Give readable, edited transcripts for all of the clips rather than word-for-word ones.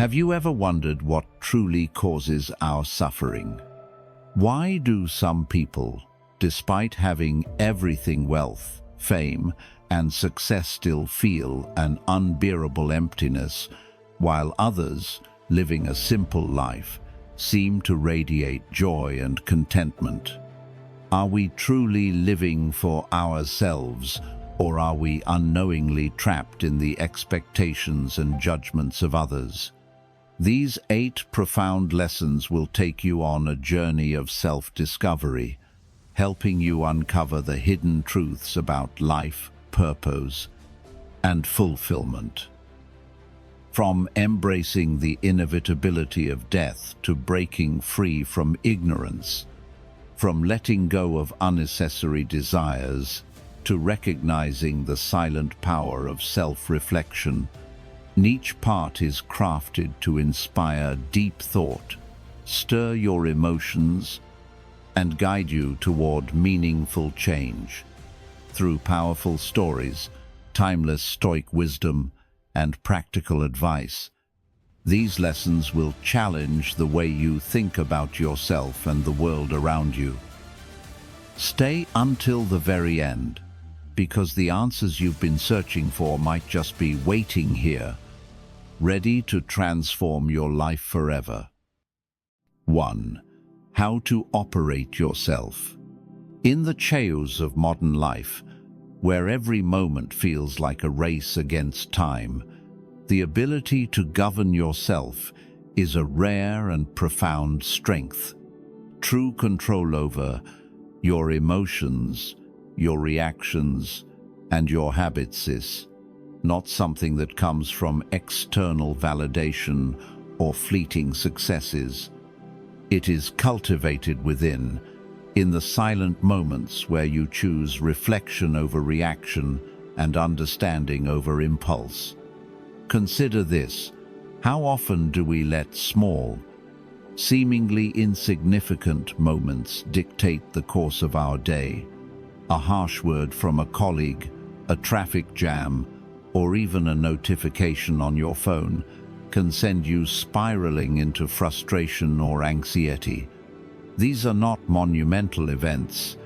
Have you ever wondered what truly causes our suffering? Why do some people, despite having everything, wealth, fame, and success, still feel an unbearable emptiness, while others, living a simple life, seem to radiate joy and contentment? Are we truly living for ourselves, or are we unknowingly trapped in the expectations and judgments of others? These 8 profound lessons will take you on a journey of self-discovery, helping you uncover the hidden truths about life, purpose, and fulfillment. From embracing the inevitability of death to breaking free from ignorance, from letting go of unnecessary desires to recognizing the silent power of self-reflection, each part is crafted to inspire deep thought, stir your emotions, and guide you toward meaningful change. Through powerful stories, timeless Stoic wisdom, and practical advice, these lessons will challenge the way you think about yourself and the world around you. Stay until the very end, because the answers you've been searching for might just be waiting here, ready to transform your life forever. 1. How to operate yourself. In the chaos of modern life, where every moment feels like a race against time, the ability to govern yourself is a rare and profound strength. True control over your emotions, your reactions, and your habits is not something that comes from external validation or fleeting successes. It is cultivated within, in the silent moments where you choose reflection over reaction and understanding over impulse. Consider this: how often do we let small, seemingly insignificant moments dictate the course of our day? A harsh word from a colleague, a traffic jam, or even a notification on your phone can send you spiraling into frustration or anxiety. These are not monumental events,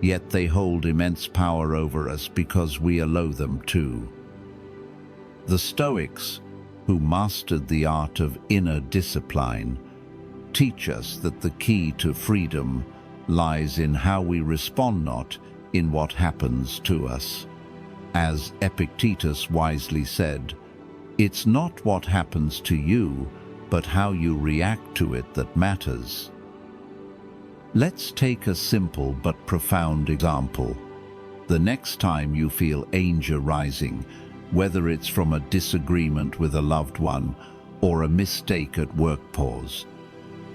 yet they hold immense power over us because we allow them to. The Stoics, who mastered the art of inner discipline, teach us that the key to freedom lies in how we respond, not in what happens to us. As Epictetus wisely said, "It's not what happens to you, but how you react to it that matters." Let's take a simple but profound example. The next time you feel anger rising, whether it's from a disagreement with a loved one or a mistake at work, pause.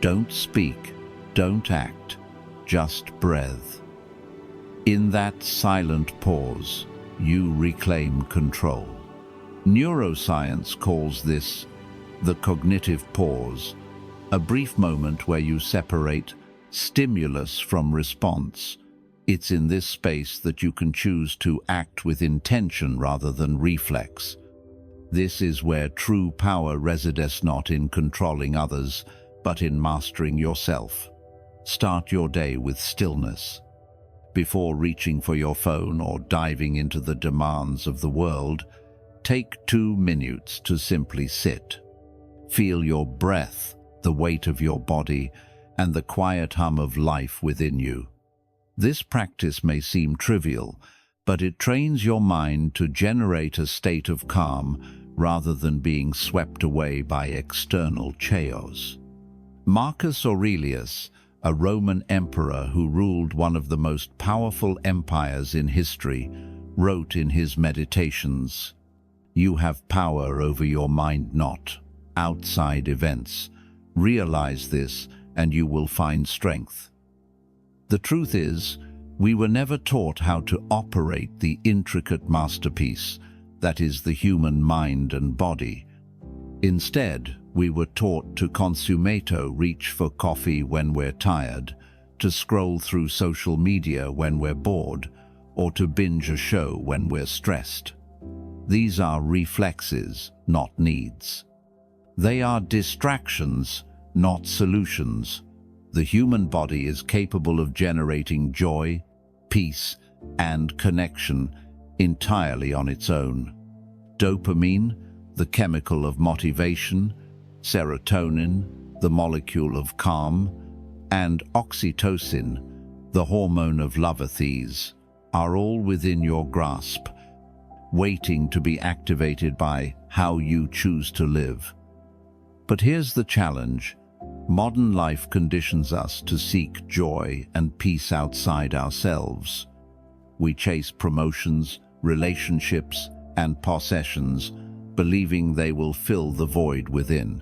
Don't speak, don't act, just breathe. In that silent pause, you reclaim control. Neuroscience calls this the cognitive pause, a brief moment where you separate stimulus from response. It's in this space that you can choose to act with intention rather than reflex. This is where true power resides, not in controlling others, but in mastering yourself. Start your day with stillness. Before reaching for your phone or diving into the demands of the world, take 2 minutes to simply sit. Feel your breath, the weight of your body, and the quiet hum of life within you. This practice may seem trivial, but it trains your mind to generate a state of calm rather than being swept away by external chaos. Marcus Aurelius, a Roman emperor who ruled one of the most powerful empires in history, wrote in his Meditations, "You have power over your mind, not outside events. Realize this, and you will find strength." The truth is, we were never taught how to operate the intricate masterpiece that is the human mind and body. Instead, we were taught to consumato, reach for coffee when we're tired, to scroll through social media when we're bored, or to binge a show when we're stressed. These are reflexes, not needs. They are distractions, not solutions. The human body is capable of generating joy, peace, and connection entirely on its own. Dopamine, the chemical of motivation, serotonin, the molecule of calm, and oxytocin, the hormone of love, these are all within your grasp, waiting to be activated by how you choose to live. But here's the challenge. Modern life conditions us to seek joy and peace outside ourselves. We chase promotions, relationships, and possessions, believing they will fill the void within.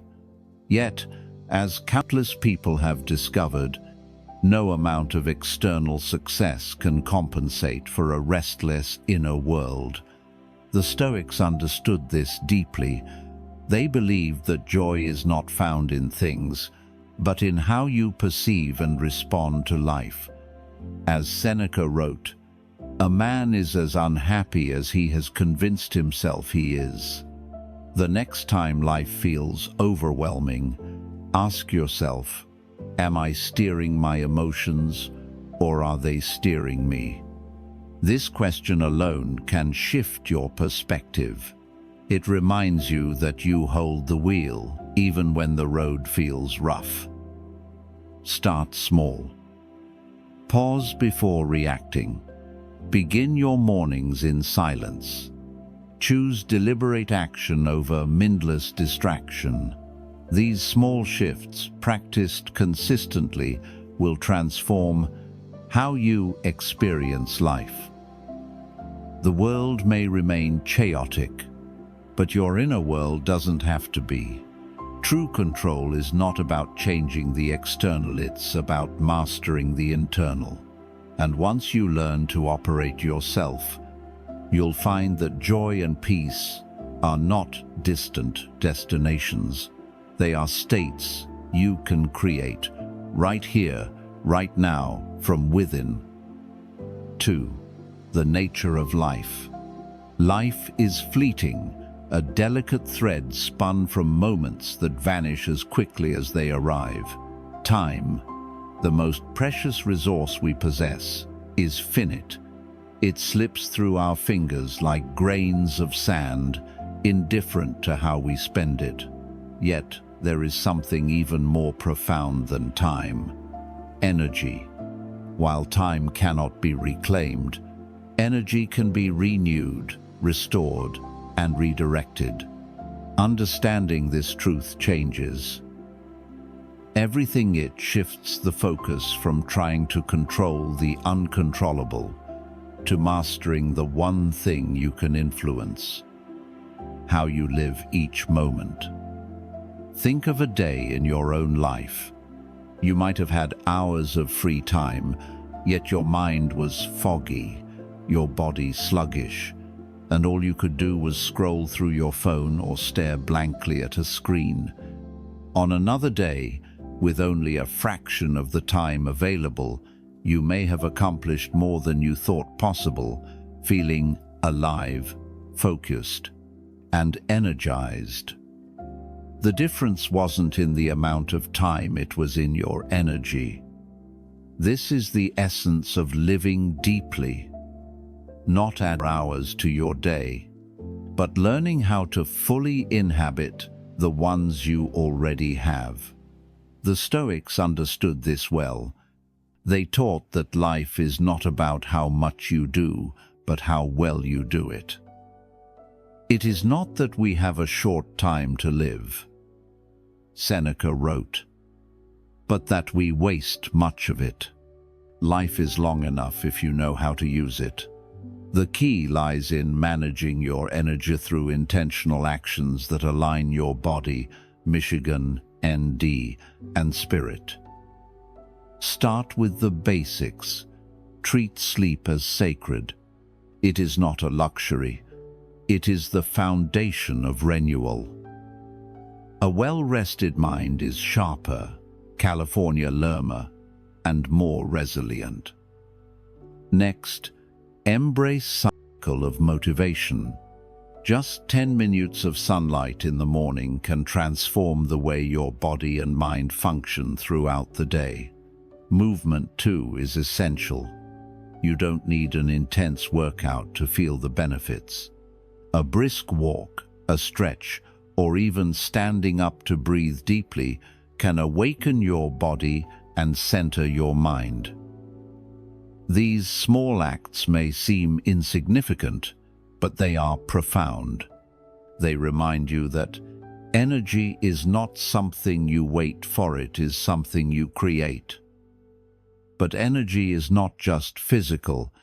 Yet, as countless people have discovered, no amount of external success can compensate for a restless inner world. The Stoics understood this deeply. They believed that joy is not found in things, but in how you perceive and respond to life. As Seneca wrote, "A man is as unhappy as he has convinced himself he is." The next time life feels overwhelming, ask yourself, am I steering my emotions, or are they steering me? This question alone can shift your perspective. It reminds you that you hold the wheel, even when the road feels rough. Start small. Pause before reacting. Begin your mornings in silence. Choose deliberate action over mindless distraction. These small shifts, practiced consistently, will transform how you experience life. The world may remain chaotic, but your inner world doesn't have to be. True control is not about changing the external, it's about mastering the internal. And once you learn to operate yourself, you'll find that joy and peace are not distant destinations. They are states you can create right here, right now, from within. 2. The nature of life. Life is fleeting, a delicate thread spun from moments that vanish as quickly as they arrive. Time, the most precious resource we possess, is finite. It slips through our fingers like grains of sand, indifferent to how we spend it. Yet, there is something even more profound than time: energy. While time cannot be reclaimed, energy can be renewed, restored, and redirected. Understanding this truth changes everything. It shifts the focus from trying to control the uncontrollable to mastering the one thing you can influence: how you live each moment. Think of a day in your own life. You might have had hours of free time, yet your mind was foggy, your body sluggish, and all you could do was scroll through your phone or stare blankly at a screen. On another day, with only a fraction of the time available, you may have accomplished more than you thought possible, feeling alive, focused, and energized. The difference wasn't in the amount of time, it was in your energy. This is the essence of living deeply. Not add hours to your day, but learning how to fully inhabit the ones you already have. The Stoics understood this well. They taught that life is not about how much you do, but how well you do it. It is not that we have a short time to live, Seneca wrote, but that we waste much of it. Life is long enough if you know how to use it. The key lies in managing your energy through intentional actions that align your body, Michigan, ND, and spirit. Start with the basics. Treat sleep as sacred. It is not a luxury. It is the foundation of renewal. A well-rested mind is sharper, California Lerma, and more resilient. Next, embrace cycle of motivation. Just 10 minutes of sunlight in the morning can transform the way your body and mind function throughout the day. Movement, too, is essential. You don't need an intense workout to feel the benefits. A brisk walk, a stretch, or even standing up to breathe deeply can awaken your body and center your mind. These small acts may seem insignificant, but they are profound. They remind you that energy is not something you wait for, it is something you create. But energy is not just physical,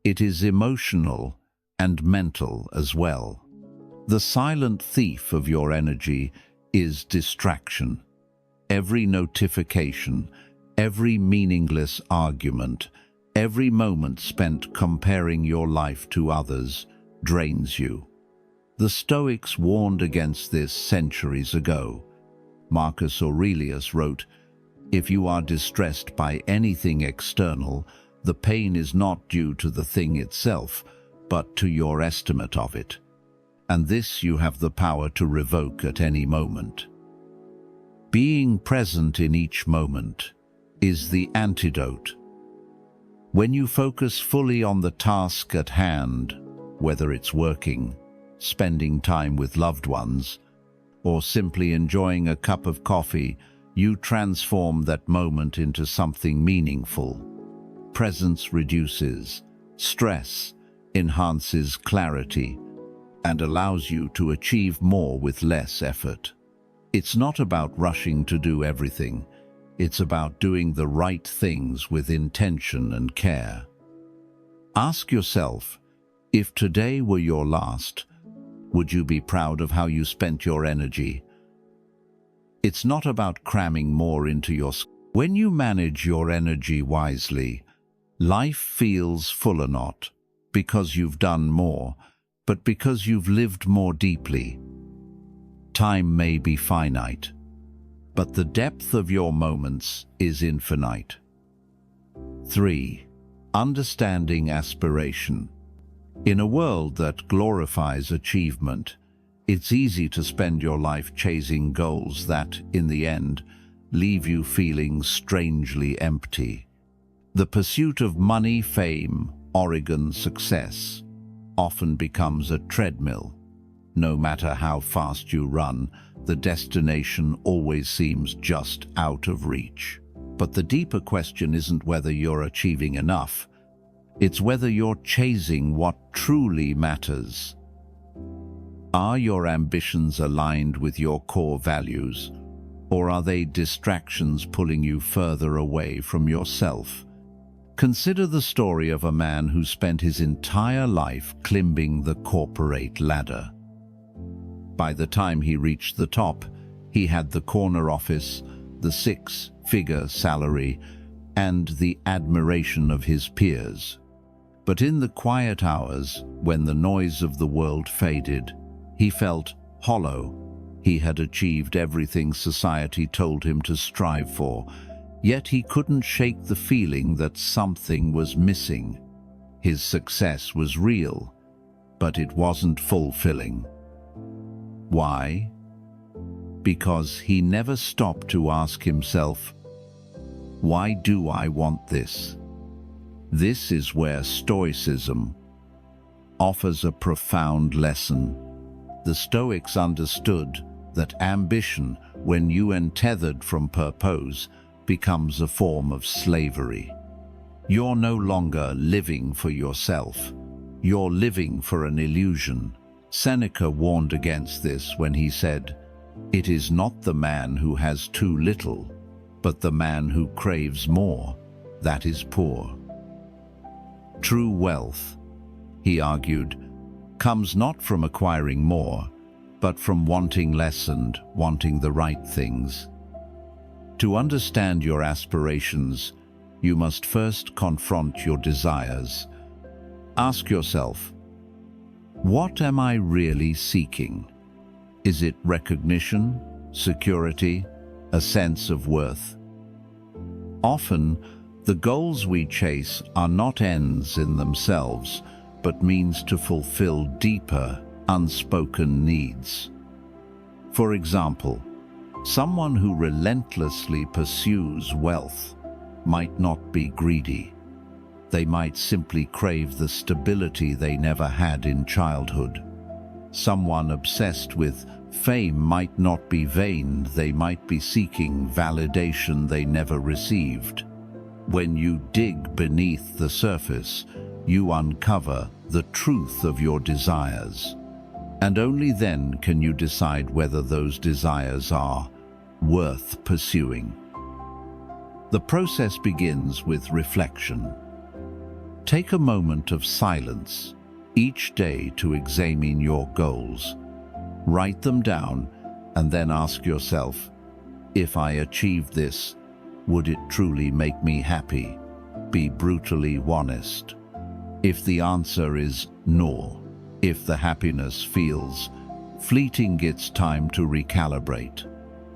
it is emotional and mental as well. The silent thief of your energy is distraction. Every notification, every meaningless argument, every moment spent comparing your life to others drains you. The Stoics warned against this centuries ago. Marcus Aurelius wrote, "If you are distressed by anything external, the pain is not due to the thing itself, but to your estimate of it. And this you have the power to revoke at any moment." Being present in each moment is the antidote. When you focus fully on the task at hand, whether it's working, spending time with loved ones, or simply enjoying a cup of coffee, you transform that moment into something meaningful. Presence reduces stress, enhances clarity, and allows you to achieve more with less effort. It's not about rushing to do everything. It's about doing the right things with intention and care. Ask yourself, if today were your last, would you be proud of how you spent your energy? It's not about cramming more into your schedule. When you manage your energy wisely, life feels fuller, not because you've done more, but because you've lived more deeply. Time may be finite, but the depth of your moments is infinite. 3. Understanding aspiration. In a world that glorifies achievement, it's easy to spend your life chasing goals that, in the end, leave you feeling strangely empty. The pursuit of money, fame, or success often becomes a treadmill. No matter how fast you run, the destination always seems just out of reach. But the deeper question isn't whether you're achieving enough. It's whether you're chasing what truly matters. Are your ambitions aligned with your core values, or are they distractions pulling you further away from yourself? Consider the story of a man who spent his entire life climbing the corporate ladder. By the time he reached the top, he had the corner office, the six-figure salary, and the admiration of his peers. But in the quiet hours, when the noise of the world faded, he felt hollow. He had achieved everything society told him to strive for, yet he couldn't shake the feeling that something was missing. His success was real, but it wasn't fulfilling. Why? Because he never stopped to ask himself, why do I want this? This is where Stoicism offers a profound lesson. The Stoics understood that ambition, when untethered from purpose, becomes a form of slavery. You're no longer living for yourself. You're living for an illusion. Seneca warned against this when he said, "It is not the man who has too little, but the man who craves more, that is poor." True wealth, he argued, comes not from acquiring more, but from wanting less and wanting the right things. To understand your aspirations, you must first confront your desires. Ask yourself, what am I really seeking? Is it recognition, security, a sense of worth? Often, the goals we chase are not ends in themselves, but means to fulfill deeper, unspoken needs. For example, someone who relentlessly pursues wealth might not be greedy. They might simply crave the stability they never had in childhood. Someone obsessed with fame might not be vain, they might be seeking validation they never received. When you dig beneath the surface, you uncover the truth of your desires. And only then can you decide whether those desires are worth pursuing. The process begins with reflection. Take a moment of silence each day to examine your goals. Write them down and then ask yourself, if I achieved this, would it truly make me happy? Be brutally honest. If the answer is no, if the happiness feels fleeting, it's time to recalibrate.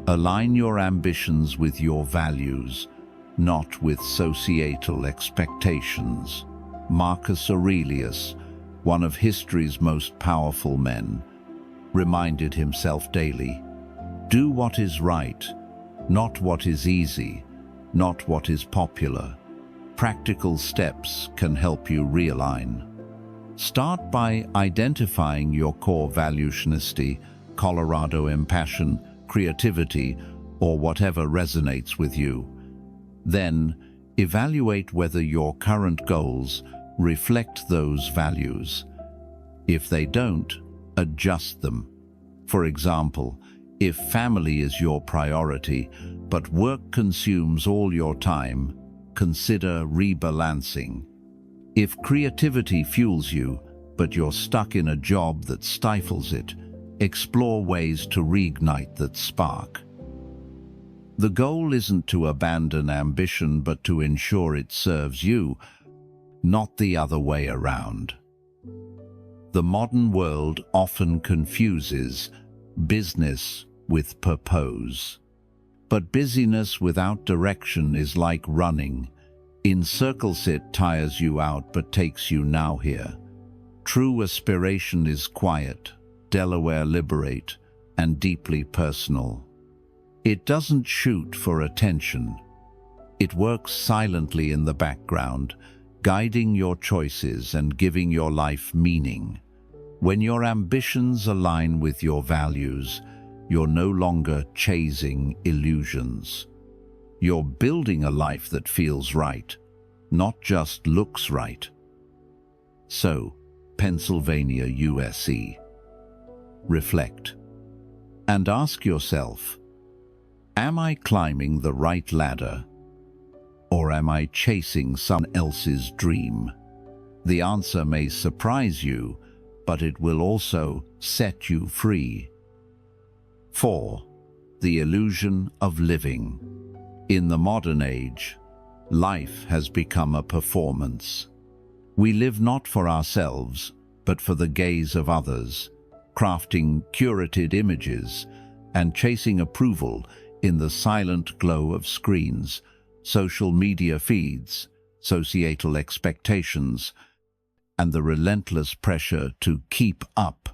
Align your ambitions with your values, not with societal expectations. Marcus Aurelius, one of history's most powerful men, reminded himself daily, do what is right, not what is easy, not what is popular. Practical steps can help you realign. Start by identifying your core values: honesty, Colorado passion, creativity, or whatever resonates with you. Then, evaluate whether your current goals reflect those values. If they don't, adjust them. For example, if family is your priority, but work consumes all your time, consider rebalancing. If creativity fuels you, but you're stuck in a job that stifles it, explore ways to reignite that spark. The goal isn't to abandon ambition, but to ensure it serves you, not the other way around. The modern world often confuses business with purpose. But busyness without direction is like running. In circles it tires you out but takes you nowhere. True aspiration is quiet, Delaware liberate, and deeply personal. It doesn't shoot for attention. It works silently in the background, guiding your choices and giving your life meaning. When your ambitions align with your values, you're no longer chasing illusions. You're building a life that feels right, not just looks right. So, Pennsylvania, USA. Reflect and ask yourself, am I climbing the right ladder, or am I chasing someone else's dream? The answer may surprise you, but it will also set you free. 4. The illusion of living. In the modern age, life has become a performance. We live not for ourselves, but for the gaze of others, crafting curated images and chasing approval in the silent glow of screens, social media feeds, societal expectations, and the relentless pressure to keep up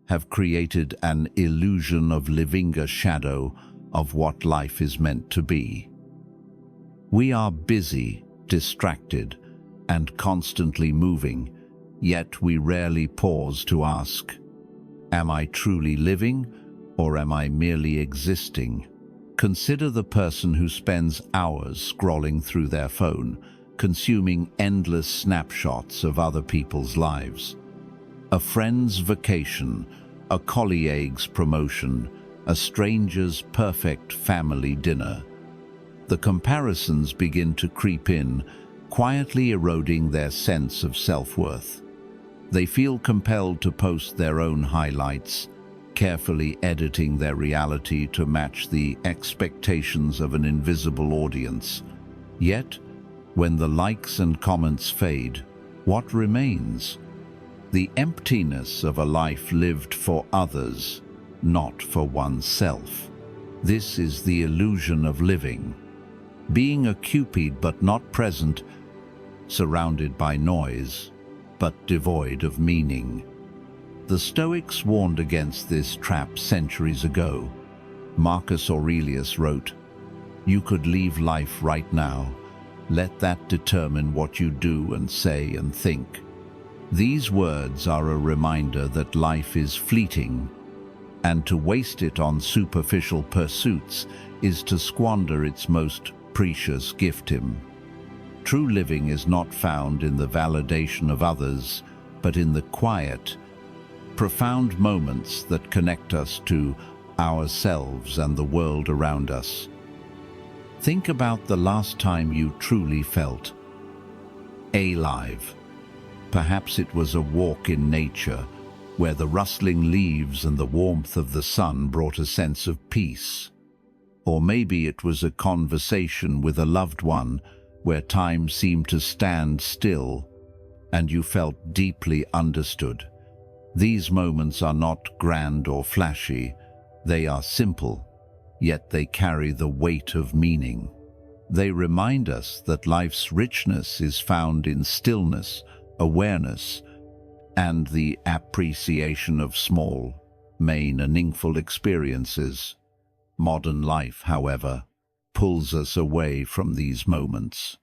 have created an illusion of living, a shadow of what life is meant to be. We are busy, distracted, and constantly moving, yet we rarely pause to ask, am I truly living, or am I merely existing? Consider the person who spends hours scrolling through their phone, consuming endless snapshots of other people's lives. A friend's vacation, a colleague's promotion, a stranger's perfect family dinner. The comparisons begin to creep in, quietly eroding their sense of self-worth. They feel compelled to post their own highlights, carefully editing their reality to match the expectations of an invisible audience. Yet, when the likes and comments fade, what remains? The emptiness of a life lived for others, not for oneself. This is the illusion of living. Being occupied but not present, surrounded by noise, but devoid of meaning. The Stoics warned against this trap centuries ago. Marcus Aurelius wrote, "You could leave life right now. Let that determine what you do and say and think." These words are a reminder that life is fleeting, and to waste it on superficial pursuits is to squander its most precious gift. True living is not found in the validation of others, but in the quiet, profound moments that connect us to ourselves and the world around us. Think about the last time you truly felt alive. Perhaps it was a walk in nature, where the rustling leaves and the warmth of the sun brought a sense of peace. Or maybe it was a conversation with a loved one, where time seemed to stand still, and you felt deeply understood. These moments are not grand or flashy, they are simple, yet they carry the weight of meaning. They remind us that life's richness is found in stillness, awareness, and the appreciation of small, meaningful experiences. Modern life, however, pulls us away from these moments.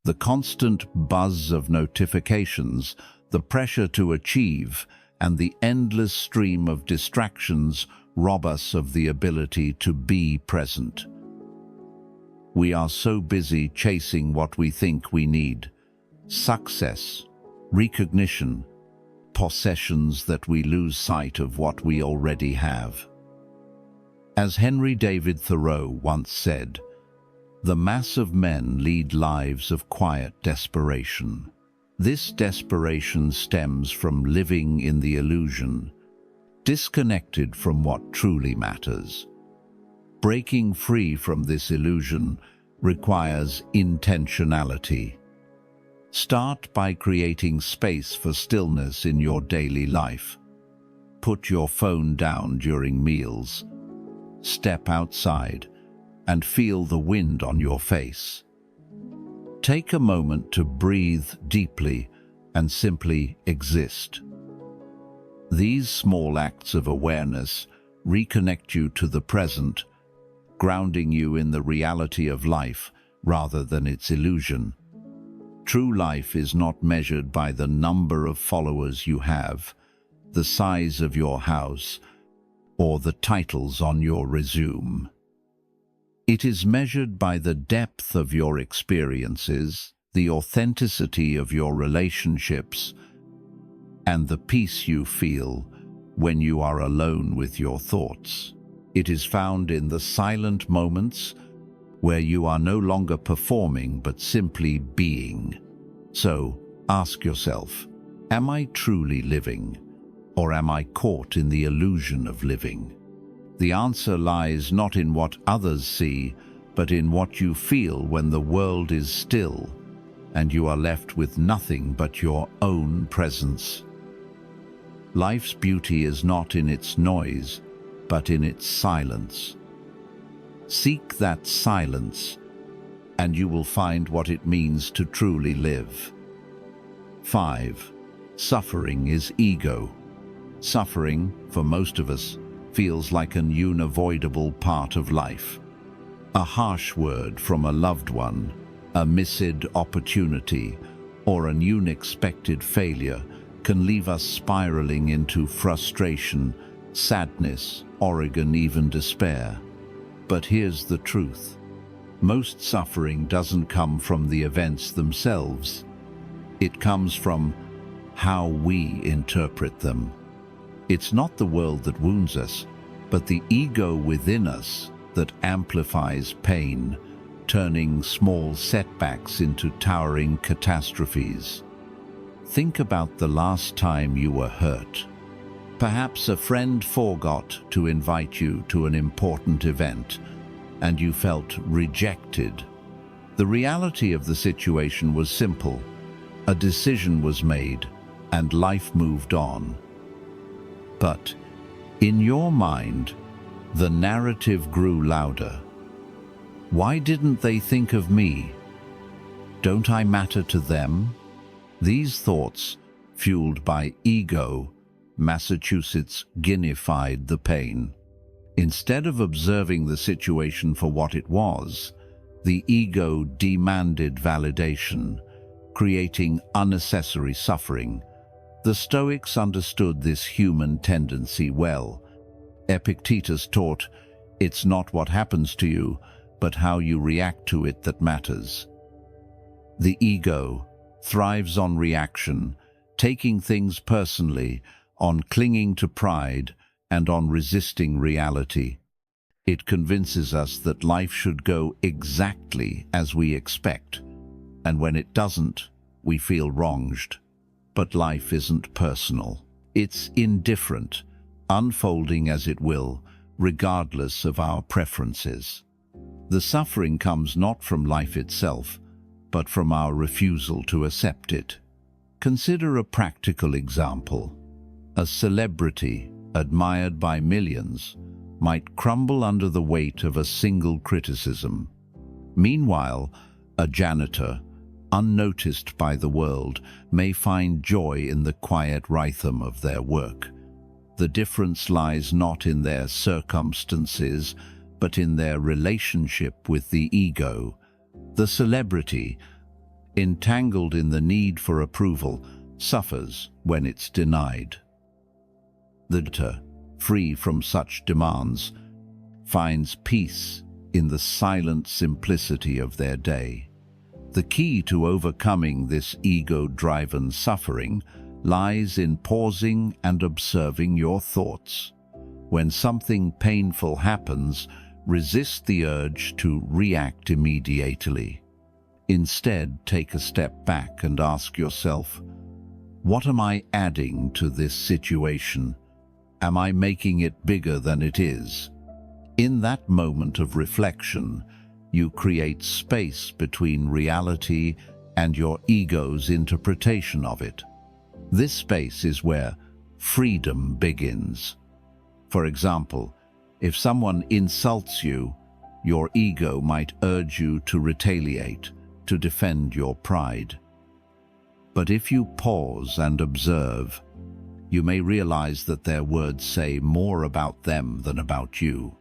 The constant buzz of notifications, the pressure to achieve, and the endless stream of distractions rob us of the ability to be present. We are so busy chasing what we think we need: success, recognition, possessions, that we lose sight of what we already have. As Henry David Thoreau once said, "The mass of men lead lives of quiet desperation." This desperation stems from living in the illusion, disconnected from what truly matters. Breaking free from this illusion requires intentionality. Start by creating space for stillness in your daily life. Put your phone down during meals. Step outside and feel the wind on your face. Take a moment to breathe deeply and simply exist. These small acts of awareness reconnect you to the present, grounding you in the reality of life rather than its illusion. True life is not measured by the number of followers you have, the size of your house, or the titles on your resume. It is measured by the depth of your experiences, the authenticity of your relationships, and the peace you feel when you are alone with your thoughts. It is found in the silent moments where you are no longer performing but simply being. So, ask yourself, am I truly living, or am I caught in the illusion of living? The answer lies not in what others see, but in what you feel when the world is still and you are left with nothing but your own presence. Life's beauty is not in its noise, but in its silence. Seek that silence, and you will find what it means to truly live. 5. Suffering is ego. Suffering, for most of us, feels like an unavoidable part of life. A harsh word from a loved one, a missed opportunity, or an unexpected failure can leave us spiraling into frustration, sadness, or even despair. But here's the truth. Most suffering doesn't come from the events themselves. It comes from how we interpret them. It's not the world that wounds us, but the ego within us that amplifies pain, turning small setbacks into towering catastrophes. Think about the last time you were hurt. Perhaps a friend forgot to invite you to an important event, and you felt rejected. The reality of the situation was simple. A decision was made, and life moved on. But in your mind, the narrative grew louder. Why didn't they think of me? Don't I matter to them? These thoughts, fueled by ego, Massachusetts Guineafied the pain. Instead of observing the situation for what it was, the ego demanded validation, creating unnecessary suffering. The Stoics understood this human tendency well. Epictetus taught, "It's not what happens to you, but how you react to it that matters." The ego thrives on reaction, taking things personally, on clinging to pride, and on resisting reality. It convinces us that life should go exactly as we expect, and when it doesn't, we feel wronged. But life isn't personal. It's indifferent, unfolding as it will, regardless of our preferences. The suffering comes not from life itself, but from our refusal to accept it. Consider a practical example. A celebrity, admired by millions, might crumble under the weight of a single criticism. Meanwhile, a janitor, unnoticed by the world, may find joy in the quiet rhythm of their work. The difference lies not in their circumstances, but in their relationship with the ego. The celebrity, entangled in the need for approval, suffers when it's denied. The janitor, free from such demands, finds peace in the silent simplicity of their day. The key to overcoming this ego-driven suffering lies in pausing and observing your thoughts. When something painful happens, resist the urge to react immediately. Instead, take a step back and ask yourself, what am I adding to this situation? Am I making it bigger than it is? In that moment of reflection, you create space between reality and your ego's interpretation of it. This space is where freedom begins. For example, if someone insults you, your ego might urge you to retaliate, to defend your pride. But if you pause and observe, you may realize that their words say more about them than about you.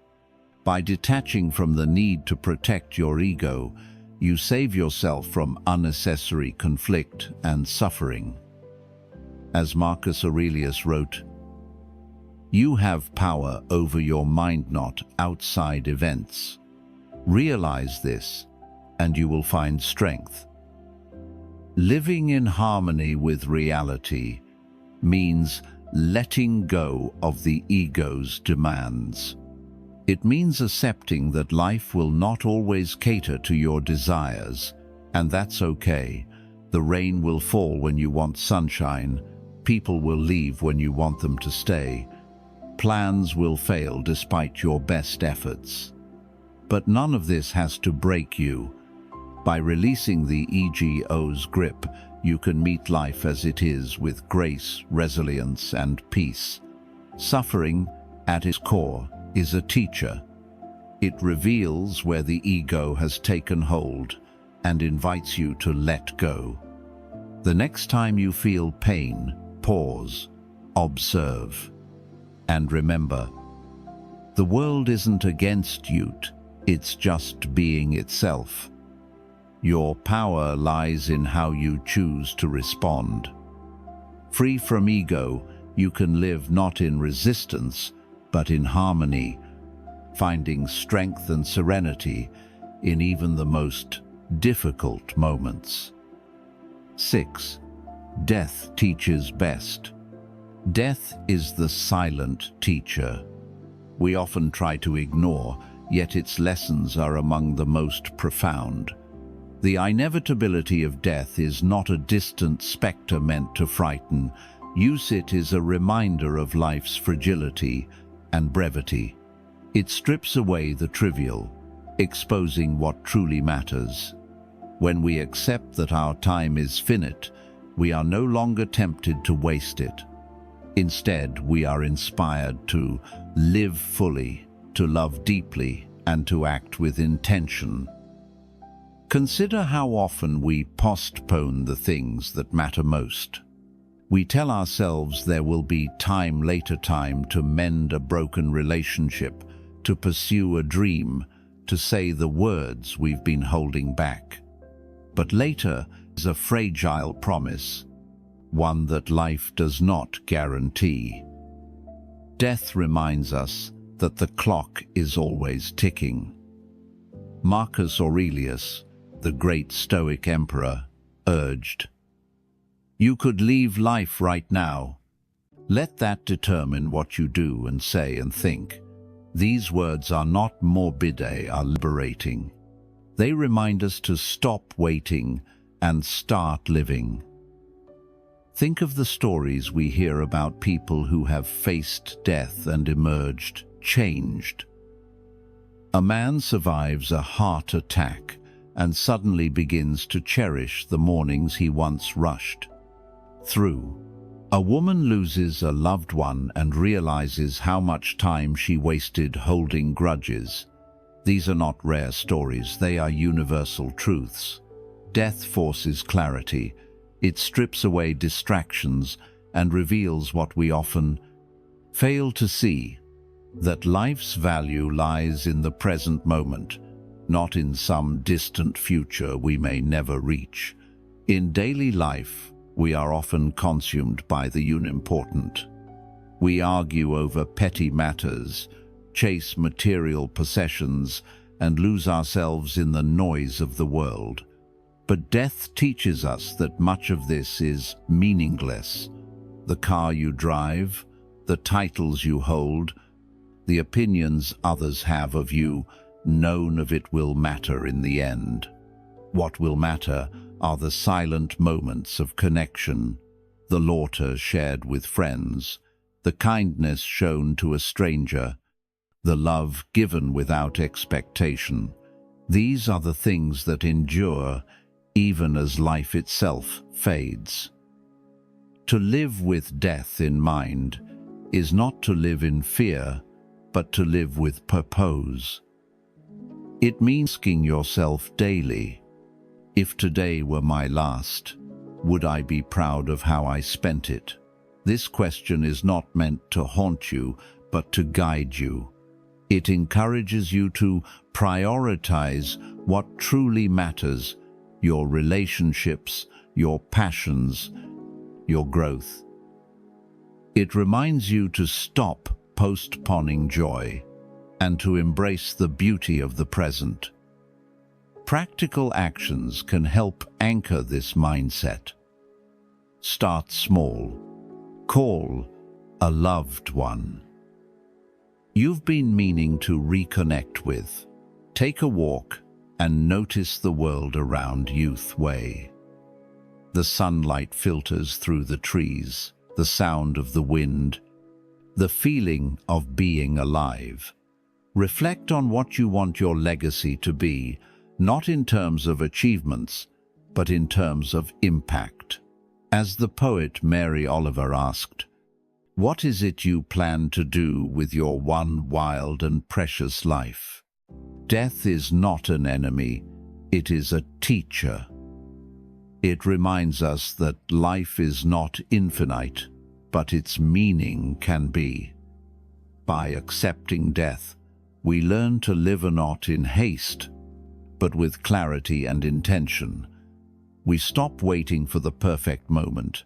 By detaching from the need to protect your ego, you save yourself from unnecessary conflict and suffering. As Marcus Aurelius wrote, "You have power over your mind, not outside events. Realize this, and you will find strength." Living in harmony with reality means letting go of the ego's demands. It means accepting that life will not always cater to your desires, and that's okay. The rain will fall when you want sunshine. People will leave when you want them to stay. Plans will fail despite your best efforts. But none of this has to break you. By releasing the ego's grip, you can meet life as it is with grace, resilience, and peace. Suffering, at its core, is a teacher. It reveals where the ego has taken hold and invites you to let go. The next time you feel pain, pause, observe, and remember, the world isn't against you, it's just being itself. Your power lies in how you choose to respond. Free from ego, you can live not in resistance, but in harmony, finding strength and serenity in even the most difficult moments. 6. Death teaches best. Death is the silent teacher. We often try to ignore, yet its lessons are among the most profound. The inevitability of death is not a distant specter meant to frighten. Use it as a reminder of life's fragility and brevity. It strips away the trivial, exposing what truly matters. When we accept that our time is finite, we are no longer tempted to waste it. Instead, we are inspired to live fully, to love deeply, and to act with intention. Consider how often we postpone the things that matter most. We tell ourselves there will be later time to mend a broken relationship, to pursue a dream, to say the words we've been holding back. But later is a fragile promise, one that life does not guarantee. Death reminds us that the clock is always ticking. Marcus Aurelius, the great Stoic emperor, urged, "You could leave life right now. Let that determine what you do and say and think." These words are not morbid, they are liberating. They remind us to stop waiting and start living. Think of the stories we hear about people who have faced death and emerged changed. A man survives a heart attack and suddenly begins to cherish the mornings he once rushed through. A woman loses a loved one and realizes how much time she wasted holding grudges. These are not rare stories, they are universal truths. Death forces clarity. It strips away distractions and reveals what we often fail to see, that life's value lies in the present moment, not in some distant future we may never reach. In daily life, we are often consumed by the unimportant. We argue over petty matters, chase material possessions, and lose ourselves in the noise of the world. But death teaches us that much of this is meaningless. The car you drive, the titles you hold, the opinions others have of you, none of it will matter in the end. What will matter are the silent moments of connection, the laughter shared with friends, the kindness shown to a stranger, the love given without expectation. These are the things that endure even as life itself fades. To live with death in mind is not to live in fear, but to live with purpose. It means asking yourself daily, if today were my last, would I be proud of how I spent it? This question is not meant to haunt you, but to guide you. It encourages you to prioritize what truly matters, your relationships, your passions, your growth. It reminds you to stop postponing joy and to embrace the beauty of the present. Practical actions can help anchor this mindset. Start small. Call a loved one you've been meaning to reconnect with. Take a walk and notice the world around you. The sunlight filters through the trees, the sound of the wind, the feeling of being alive. Reflect on what you want your legacy to be, not in terms of achievements, but in terms of impact. As the poet Mary Oliver asked, "What is it you plan to do with your one wild and precious life?" Death is not an enemy, it is a teacher. It reminds us that life is not infinite, but its meaning can be. By accepting death, we learn to live not in haste, but with clarity and intention. We stop waiting for the perfect moment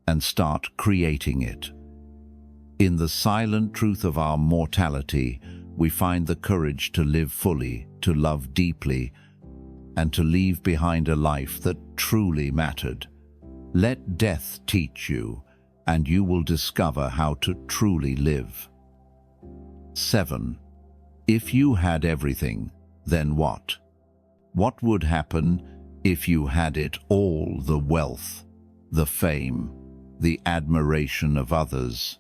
and start creating it. In the silent truth of our mortality, we find the courage to live fully, to love deeply, and to leave behind a life that truly mattered. Let death teach you, and you will discover how to truly live. 7. If you had everything, then what? What would happen if you had it all, the wealth, the fame, the admiration of others?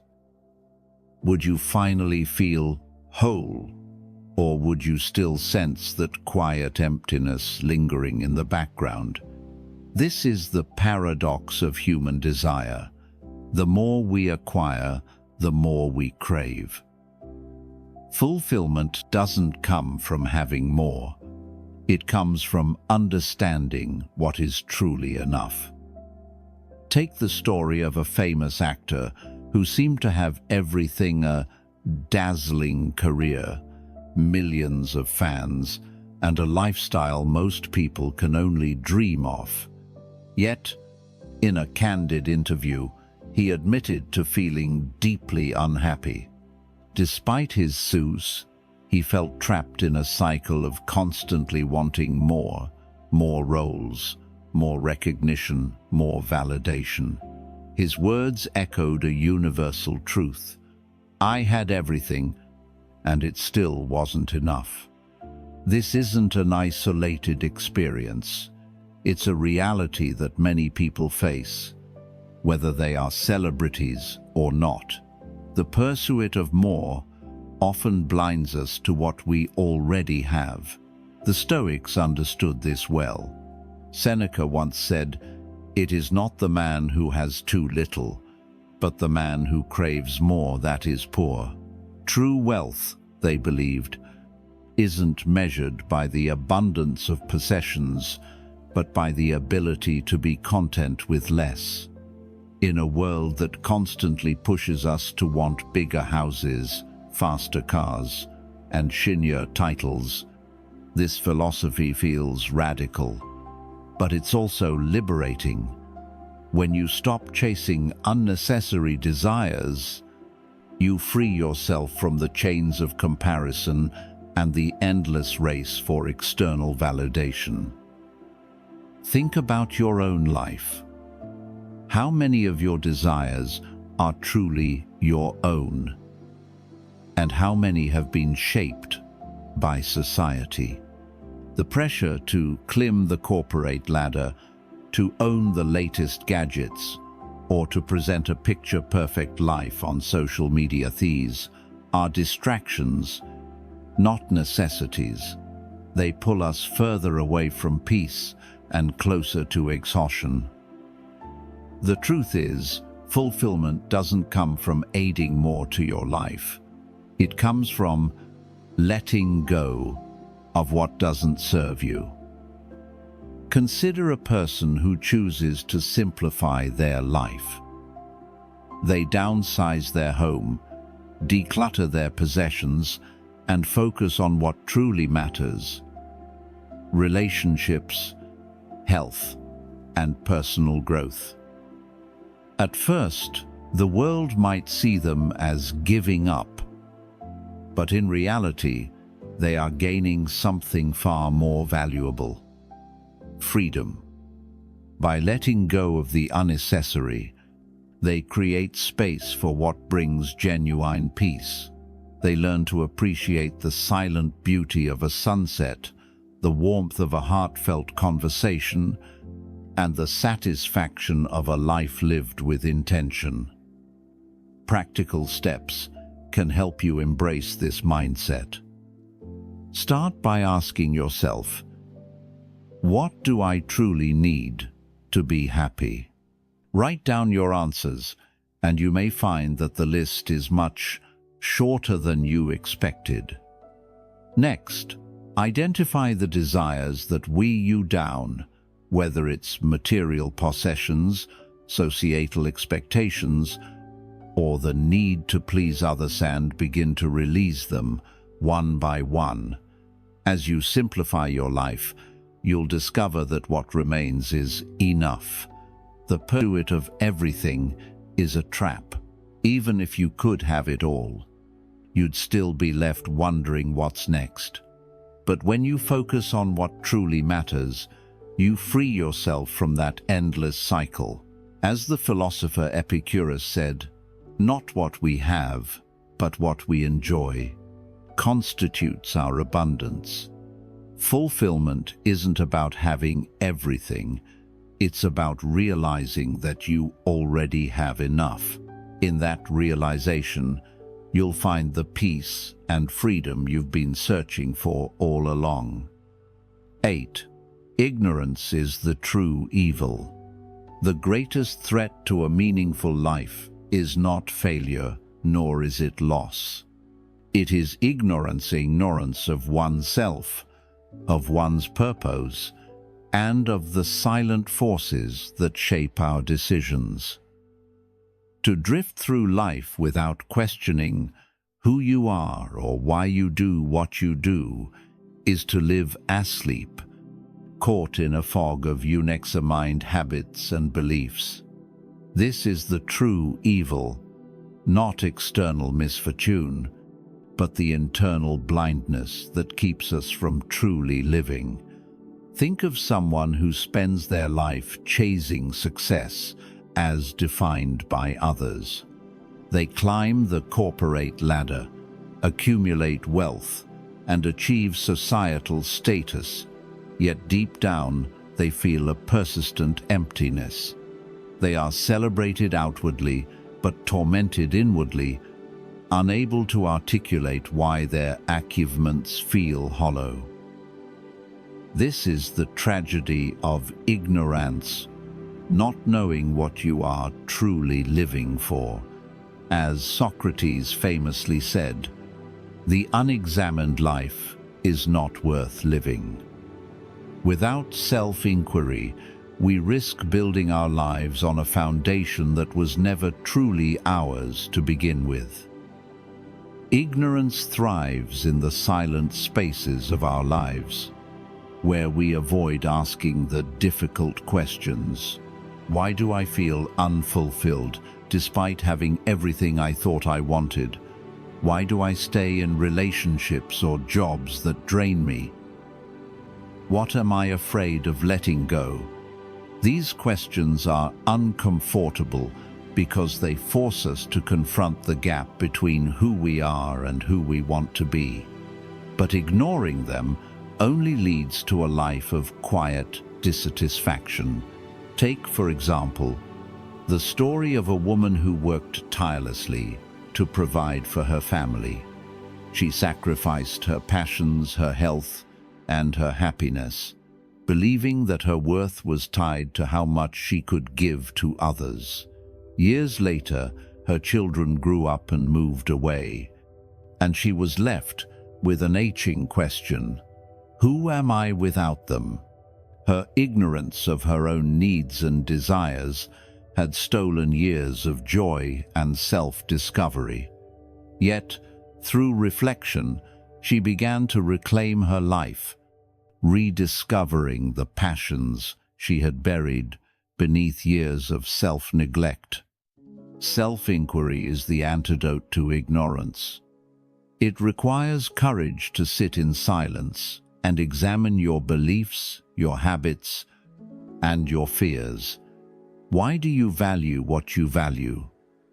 Would you finally feel whole, or would you still sense that quiet emptiness lingering in the background? This is the paradox of human desire. The more we acquire, the more we crave. Fulfillment doesn't come from having more. It comes from understanding what is truly enough. Take the story of a famous actor who seemed to have everything: a dazzling career, millions of fans, and a lifestyle most people can only dream of. Yet, in a candid interview, he admitted to feeling deeply unhappy. Despite his success, he felt trapped in a cycle of constantly wanting more roles, more recognition, more validation. His words echoed a universal truth: I had everything, and it still wasn't enough. This isn't an isolated experience. It's a reality that many people face, whether they are celebrities or not. The pursuit of more often blinds us to what we already have. The Stoics understood this well. Seneca once said, "It is not the man who has too little, but the man who craves more that is poor." True wealth, they believed, isn't measured by the abundance of possessions, but by the ability to be content with less. In a world that constantly pushes us to want bigger houses, faster cars, and shinier titles, this philosophy feels radical. But it's also liberating. When you stop chasing unnecessary desires, you free yourself from the chains of comparison and the endless race for external validation. Think about your own life. How many of your desires are truly your own? And how many have been shaped by society? The pressure to climb the corporate ladder, to own the latest gadgets, or to present a picture-perfect life on social media, these are distractions, not necessities. They pull us further away from peace and closer to exhaustion. The truth is, fulfillment doesn't come from adding more to your life. It comes from letting go of what doesn't serve you. Consider a person who chooses to simplify their life. They downsize their home, declutter their possessions, and focus on what truly matters: relationships, health, and personal growth. At first, the world might see them as giving up, but in reality, they are gaining something far more valuable: freedom. By letting go of the unnecessary, they create space for what brings genuine peace. They learn to appreciate the silent beauty of a sunset, the warmth of a heartfelt conversation, and the satisfaction of a life lived with intention. Practical steps can help you embrace this mindset. Start by asking yourself, what do I truly need to be happy? Write down your answers, and you may find that the list is much shorter than you expected. Next, identify the desires that weigh you down, whether it's material possessions, societal expectations, or the need to please others, and begin to release them one by one. As you simplify your life, you'll discover that what remains is enough. The pursuit of everything is a trap. Even if you could have it all, you'd still be left wondering what's next. But when you focus on what truly matters, you free yourself from that endless cycle. As the philosopher Epicurus said, "Not what we have, but what we enjoy, constitutes our abundance." Fulfillment isn't about having everything. It's about realizing that you already have enough. In that realization, you'll find the peace and freedom you've been searching for all along. 8. Ignorance is the true evil. The greatest threat to a meaningful life is not failure, nor is it loss. It is ignorance of oneself, of one's purpose, and of the silent forces that shape our decisions. To drift through life without questioning who you are or why you do what you do is to live asleep, caught in a fog of unexamined habits and beliefs. This is the true evil, not external misfortune, but the internal blindness that keeps us from truly living. Think of someone who spends their life chasing success as defined by others. They climb the corporate ladder, accumulate wealth, and achieve societal status, yet deep down they feel a persistent emptiness. They are celebrated outwardly, but tormented inwardly, unable to articulate why their achievements feel hollow. This is the tragedy of ignorance, not knowing what you are truly living for. As Socrates famously said, "The unexamined life is not worth living." Without self-inquiry, we risk building our lives on a foundation that was never truly ours to begin with. Ignorance thrives in the silent spaces of our lives, where we avoid asking the difficult questions. Why do I feel unfulfilled despite having everything I thought I wanted? Why do I stay in relationships or jobs that drain me? What am I afraid of letting go? These questions are uncomfortable because they force us to confront the gap between who we are and who we want to be. But ignoring them only leads to a life of quiet dissatisfaction. Take, for example, the story of a woman who worked tirelessly to provide for her family. She sacrificed her passions, her health, and her happiness, believing that her worth was tied to how much she could give to others. Years later, her children grew up and moved away, and she was left with an aching question: who am I without them? Her ignorance of her own needs and desires had stolen years of joy and self-discovery. Yet, through reflection, she began to reclaim her life, rediscovering the passions she had buried beneath years of self-neglect. Self-inquiry is the antidote to ignorance. It requires courage to sit in silence and examine your beliefs, your habits, and your fears. Why do you value what you value?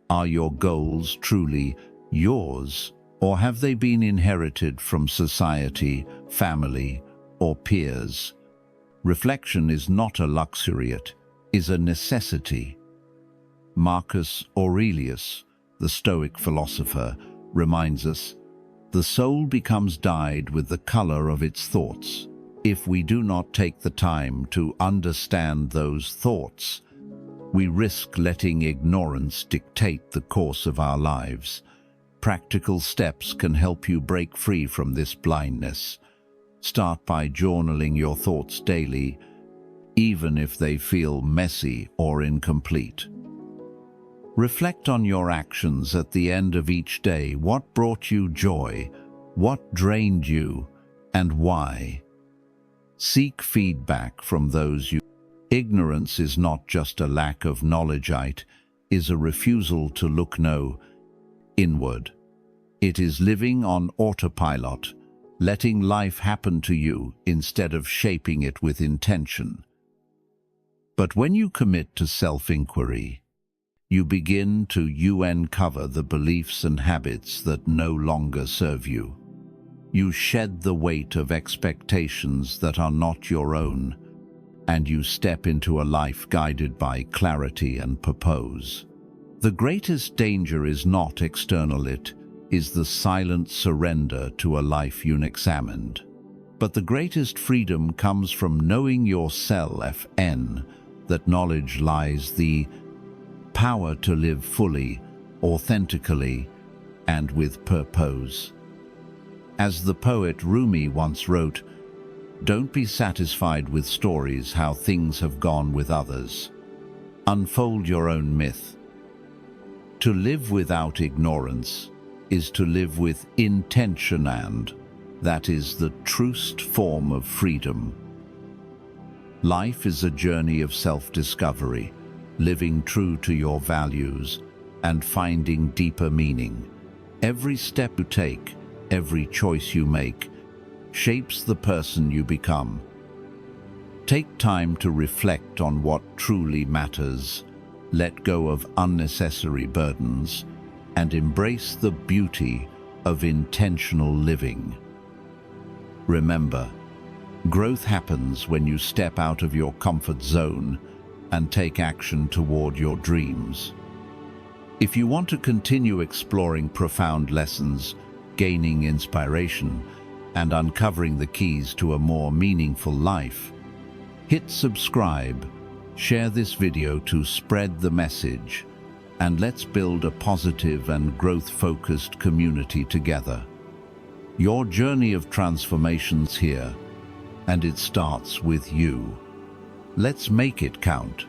Are your goals truly yours, or have they been inherited from society, family, or peers? Reflection is not a luxury, it is a necessity. Marcus Aurelius, the Stoic philosopher, reminds us, "The soul becomes dyed with the color of its thoughts." If we do not take the time to understand those thoughts, we risk letting ignorance dictate the course of our lives. Practical steps can help you break free from this blindness. Start by journaling your thoughts daily, even if they feel messy or incomplete. Reflect on your actions at the end of each day. What brought you joy? What drained you? And why? Seek feedback from those you... Ignorance is not just a lack of knowledge, it is a refusal to look inward. It is living on autopilot, letting life happen to you instead of shaping it with intention. But when you commit to self-inquiry, you begin to uncover the beliefs and habits that no longer serve you. You shed the weight of expectations that are not your own, and you step into a life guided by clarity and purpose. The greatest danger is not external, it is the silent surrender to a life unexamined. But the greatest freedom comes from knowing yourself, that knowledge lies the power to live fully, authentically, and with purpose. As the poet Rumi once wrote, Don't be satisfied with stories how things have gone with others. Unfold your own myth. To live without ignorance is to live with intention, and that is the truest form of freedom. Life is a journey of self-discovery, living true to your values and finding deeper meaning. Every step you take, every choice you make, shapes the person you become. Take time to reflect on what truly matters, let go of unnecessary burdens, and embrace the beauty of intentional living. Remember, growth happens when you step out of your comfort zone and take action toward your dreams. If you want to continue exploring profound lessons, gaining inspiration, and uncovering the keys to a more meaningful life, hit subscribe, share this video to spread the message, and let's build a positive and growth-focused community together. Your journey of transformation's here, and it starts with you. Let's make it count.